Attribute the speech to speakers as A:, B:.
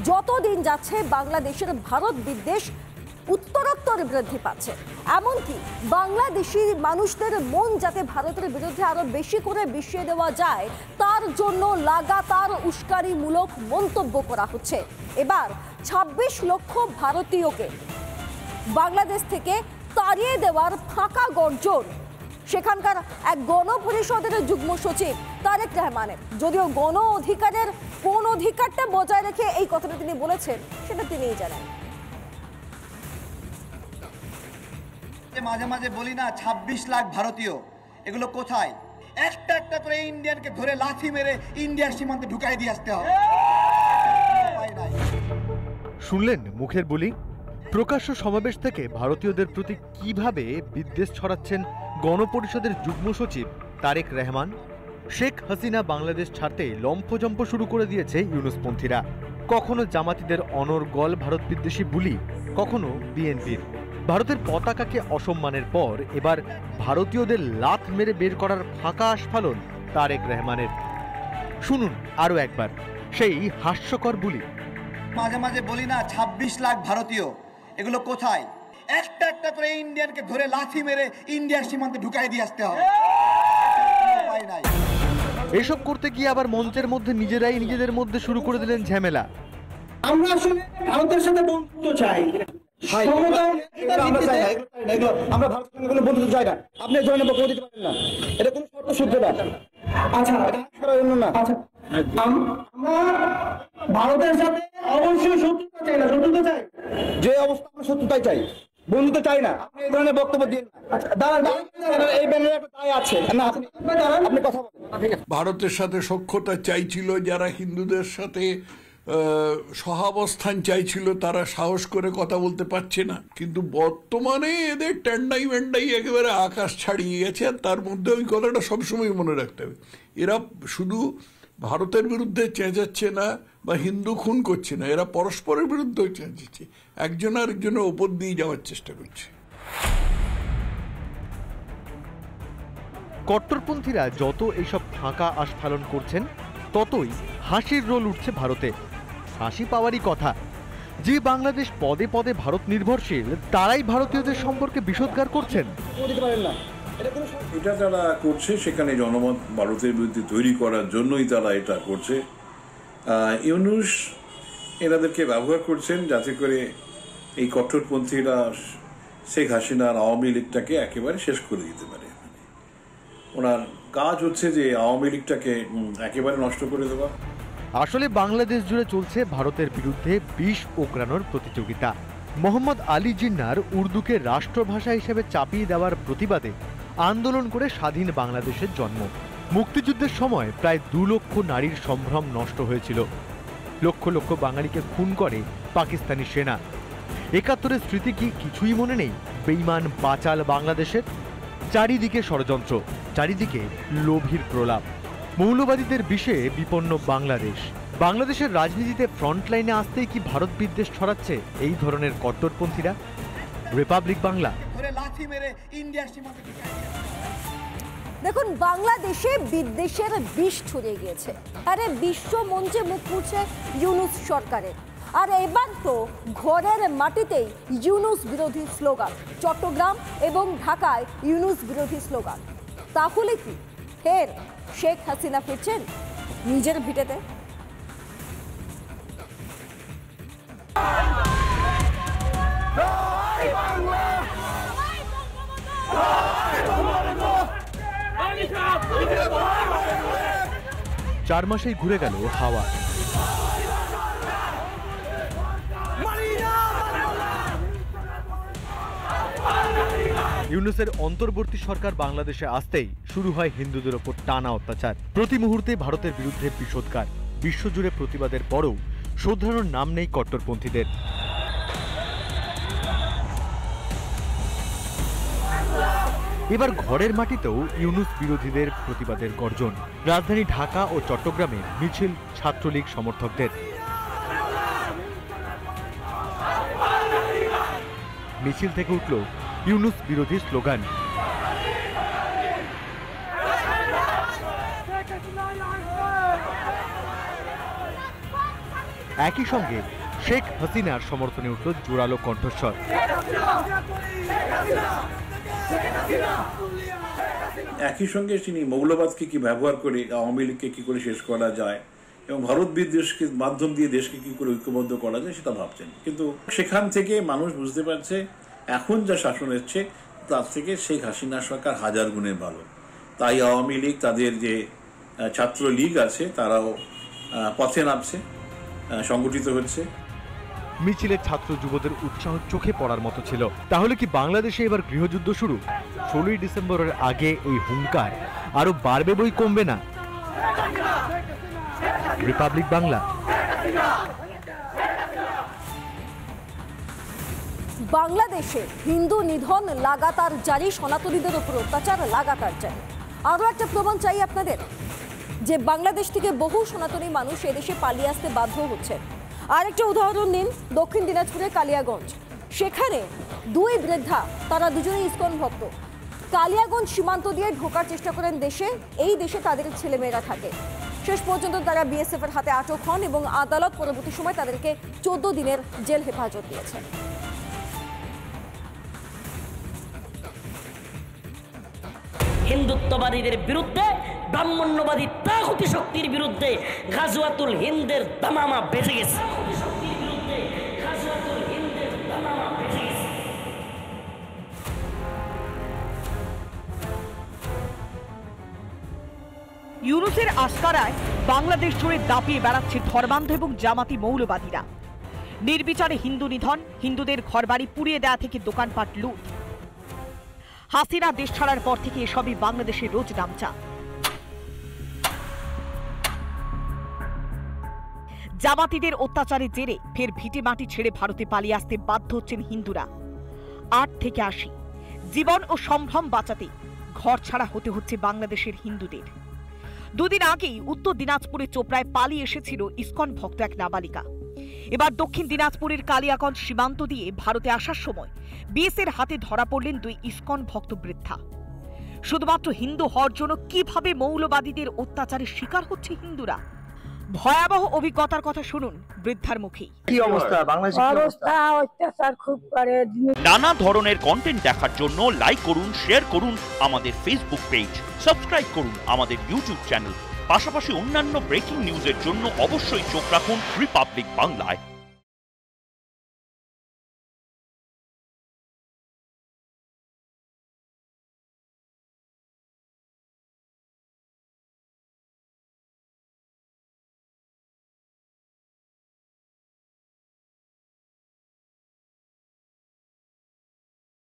A: যতদিন যাচ্ছে বাংলাদেশের ভারত বিদ্বেষ উত্তরোত্তর বৃদ্ধি পাচ্ছে। এমনকি বাংলাদেশি মানুষদের মন যাতে ভারতের বিরুদ্ধে আরো বেশি করে বিষিয়ে দেওয়া যায় তার জন্য লাগাতার উস্কানিমূলক মন্তব্য করা হচ্ছে। এবার ২৬ লক্ষ ভারতীয়কে বাংলাদেশ থেকে তাড়িয়ে দেওয়ার ফাঁকা গর্জন সেখানকার এক গণপরিষদের যুগ্ম সচিব তারেক রহমানের। যদিও গণ অধিকারের কোন অধিকারটা বজায় রেখে এই কথাটা তিনি বলেছেন সেটা তিনিই জানেন।
B: মাঝে মাঝে বলি না ২৬ লাখ ভারতীয়, এগুলো কোথায়? একটা একটা করে ইন্ডিয়ানকে ধরে লাথি মেরে ইন্ডিয়ার সীমান্তে ঢুকাই দিয়ে আসতে হবে।
C: শুনলেন মুখের বুলি? প্রকাশ্য সমাবেশ থেকে ভারতীয়দের প্রতি কিভাবে বিদ্বেষ ছড়াচ্ছেন গণপরিষদের যুগ্ম সচিব তারেক রহমান। শেখ হাসিনা বাংলাদেশ ছাড়তে লম্ফজম্প শুরু করে দিয়েছে ইউনুসপন্থীরা। কখনো জামাতিদের অনর্গল ভারত বিদ্বেষী বুলি, কখনো বিএনপির। ভারতের পতাকাকে অসম্মানের পর এবার ভারতীয়দের লাথ মেরে বের করার ফাঁকা আস্ফালন তারেক রহমানের। শুনুন আরো একবার সেই হাস্যকর বুলি।
B: মাঝে মাঝে বলি না ২৬ লাখ ভারতীয়, এগুলো কোথায়? একটা একটা করে ইন্ডিয়ানকে ধরে লাথি মেরে ইন্ডিয়ার সীমান্তে ঢুকাই দিয়ে আসতে হবে।
C: এসব করতে গিয়ে আবার মঞ্চের মধ্যে নিজেরাই নিজেদের মধ্যে শুরু করে দিলেন ঝামেলা।
D: আমরা আসলে ভারতের সাথে বন্ধুত্ব চাই, আমরা ভারতের সঙ্গে কোনো বন্ধুত্ব চাই না। আপনি জয়েন বক্তব্য দিতে পারেন না, এটা কোনো শর্ত শুদ্ধ না। আচ্ছা না, আমরা ভারতের সাথে অবশ্যই শত্রুতা চাই না, শত্রুতা চাই যে অবস্থা আমরা শত্রুতাই চাই, বন্ধুত্ব চাই না। আপনি এই ধরনের বক্তব্য দিন। দাঁড়ান, এই ব্যানারে একটা দায় আছে না, আপনি কথা বলেন।
E: ভারতের সাথে সখ্যতা চাইছিল যারা, হিন্দুদের সাথে সহাবস্থান চাইছিল তারা সাহস করে কথা বলতে পারছে না। কিন্তু বর্তমানে এদের ট্যান্ডাই ম্যান্ডাই একেবারে আকাশ ছাড়িয়ে গেছে। আর তার মধ্যে ওই কথাটা সবসময় মনে রাখতে হবে, এরা শুধু ভারতের বিরুদ্ধে চেঁচাচ্ছে না বা হিন্দু খুন করছে না, এরা পরস্পরের বিরুদ্ধেও চেঁচাচ্ছে, একজন আরেকজনের ওপর দিয়ে যাওয়ার চেষ্টা করছে।
C: কট্টরপন্থীরা যত এইসব ফাঁকা আস্ফালন করছেন ততই হাসির রোল উঠছে ভারতে। হাসি পাওয়ারই কথা, যে বাংলাদেশ পদে পদে ভারত নির্ভরশীল তারাই ভারতীয়দের সম্পর্কে বিষোদ্গার করছেন।
F: এটা তারা করছে, সেখানে জনমত ভারতের বিরুদ্ধে তৈরি করার জন্যই তারা এটা করছে। ইউনূস এনাদেরকে ব্যবহার করছেন যাতে করে এই কট্টরপন্থীরা শেখ হাসিনার আওয়ামী লীগটাকে একেবারে শেষ করে দিতে পারে। ওনার কাজ হচ্ছে যে আওয়ামী লীগটাকে একেবারে নষ্ট করে দেওয়া।
C: আসলে বাংলাদেশ জুড়ে চলছে ভারতের বিরুদ্ধে বিষ ওগড়ানোর প্রতিযোগিতা। মোহাম্মদ আলী জিন্নার উর্দুকে রাষ্ট্রভাষা হিসেবে চাপিয়ে দেওয়ার প্রতিবাদে আন্দোলন করে স্বাধীন বাংলাদেশের জন্ম। মুক্তিযুদ্ধের সময় প্রায় ২ লক্ষ নারীর সম্ভ্রম নষ্ট হয়েছিল। লক্ষ লক্ষ বাঙালিকে খুন করে পাকিস্তানি সেনা। ৭১-এর স্মৃতি কি কিছুই মনে নেই বেঈমান বাচাল বাংলাদেশের? চারিদিকে ষড়যন্ত্র, চারিদিকে লোভীর প্রলাপ। মৌলবাদীদের বিষে বিপন্ন বাংলাদেশ। বাংলাদেশের রাজনীতিতে ফ্রন্টলাইনে আসতেই কি ভারত বিদ্বেষ ছড়াচ্ছে এই ধরনের কট্টরপন্থীরা? রিপাবলিক বাংলা।
A: দেখুন, বাংলাদেশে বিদ্বেষের বিষ ছড়িয়ে গিয়েছে। আরে বিশ্ব মঞ্চে মুখ পুড়ছে ইউনূস সরকারের। আর এবার তো ঘরের মাটিতেই ইউনূস বিরোধী স্লোগান, চট্টগ্রাম এবং ঢাকায় ইউনূস বিরোধী স্লোগান। তাহলে কি ফের শেখ হাসিনা ফিরছেন নিজের ভিটেতে?
C: চার মাসেই ঘুরে গেল হাওয়া। ইউনূসের অন্তর্বর্তী সরকার বাংলাদেশে আসতেই শুরু হয় হিন্দুদের ওপর টানা অত্যাচার। প্রতি মুহূর্তে ভারতের বিরুদ্ধে বিষোদ্গার। বিশ্বজুড়ে প্রতিবাদের পরও শোধরানোর নাম নেই কট্টরপন্থীদের। এবার ঘরের মাটিতেও ইউনূস বিরোধীদের প্রতিবাদের গর্জন। রাজধানী ঢাকা ও চট্টগ্রামে মিছিল ছাত্রলীগ সমর্থকদের। মিছিল থেকে উঠল ইউনূস বিরোধী স্লোগান। একই সঙ্গে শেখ হাসিনার সমর্থনে উঠল জোরালো কণ্ঠস্বর।
F: একই সঙ্গে তিনি মৌলবাদকে কি ব্যবহার করে আওয়ামী লীগকে কি করে শেষ করা যায় এবং ভারত বিদ্বেষকে মাধ্যম দিয়ে দেশকে কি করে ঐক্যবদ্ধ করা যায় সেটা ভাবছেন। কিন্তু সেখান থেকে মানুষ বুঝতে পারছে এখন যা শাসন হচ্ছে তার থেকে শেখ হাসিনার সরকার হাজার গুণের ভালো। তাই আওয়ামী লীগ, তাদের যে ছাত্র লীগ আছে, তারাও পথে নামছে, সংগঠিত হচ্ছে।
C: মিছিলে ছাত্র যুবদের উৎসাহ চোখে পড়ার মতো ছিল। তাহলে কি বাংলাদেশে এবার গৃহযুদ্ধ শুরু? 16ই ডিসেম্বরের আগে এই হুঙ্কার আরো বাড়বে বই কমবে না। রিপাবলিক বাংলা।
A: বাংলাদেশে হিন্দু নিধন লাগাতার জারি, সনাতনীদের উপর অত্যাচার লাগাতার জারি। আরো একটা প্রমাণ চাই আপনাদের যে বাংলাদেশ থেকে বহু সনাতনী মানুষ এদেশে পালিয়ে আসতে বাধ্য হচ্ছে। আরেকটা উদাহরণ নিন, দক্ষিণ দিনাজপুরের কালিয়াগঞ্জ। সেখানে দুই বৃদ্ধা, তারা দুজনেই ইসকন ভক্ত, কালিয়াগঞ্জ সীমান্ত দিয়ে ঢোকার চেষ্টা করেন দেশে। এই দেশে তাদের ছেলেমেয়েরা থাকে। শেষ পর্যন্ত তারা বিএসএফ এর হাতে আটক হন এবং আদালত পরবর্তী সময় তাদেরকে 14 দিনের জেল হেফাজত দিয়েছে।
G: হিন্দুত্ববাদীদের বিরুদ্ধে, ব্রাহ্মণ্যবাদী তাগুতি শক্তির বিরুদ্ধে গাজওয়াতুল হিন্দের দামামা বেজে গেছে।
H: ইউনুসের আশকারায় বাংলাদেশ জুড়ে দাপিয়ে বেড়াচ্ছে ধর্মান্ধ এবং জামাতি মৌলবাদীরা। নির্বিচারে হিন্দু নিধন, হিন্দুদের ঘরবাড়ি পুড়িয়ে দেয়া থেকে দোকানপাট লুট। হাসিনা দেশ ছাড়ার পর থেকে এসবই বাংলাদেশের রোজ নামচা। জামাতিদের অত্যাচারের জেরে ফের ভিটে মাটি ছেড়ে ভারতে পালিয়ে আসতে বাধ্য হচ্ছেন হিন্দুরা। 8 থেকে 80 জীবন ও সম্ভ্রম বাঁচাতে ঘর ছাড়া হতে হচ্ছে বাংলাদেশের হিন্দুদের। দুদিন আগেই উত্তর দিনাজপুরের চোপড়ায় পালিয়ে এসেছিল ইসকন ভক্ত এক নাবালিকা। এবার দক্ষিণ দিনাজপুরের কালিয়াগঞ্জ সীমান্ত দিয়ে ভারতে আসার সময় বিএসএর হাতে ধরা পড়লেন দুই ইসকন ভক্ত বৃদ্ধা। শুধুমাত্র হিন্দু হওয়ার জন্য কিভাবে মৌলবাদীদের অত্যাচারের শিকার হচ্ছে হিন্দুরা, ভয়াবহ অভিজ্ঞতার কথা শুনুন বৃদ্ধার মুখেই।
D: কি অবস্থা বাংলাদেশে?
I: অবস্থা অত্যাচার খুব করে।
J: নানা ধরনের কন্টেন্ট দেখার জন্য লাইক করুন, শেয়ার করুন আমাদের ফেসবুক পেজ, সাবস্ক্রাইব করুন আমাদের ইউটিউব চ্যানেল। পাশাপাশি অন্যান্য ব্রেকিং নিউজের জন্য অবশ্যই চোখ রাখুন রিপাবলিক বাংলায়।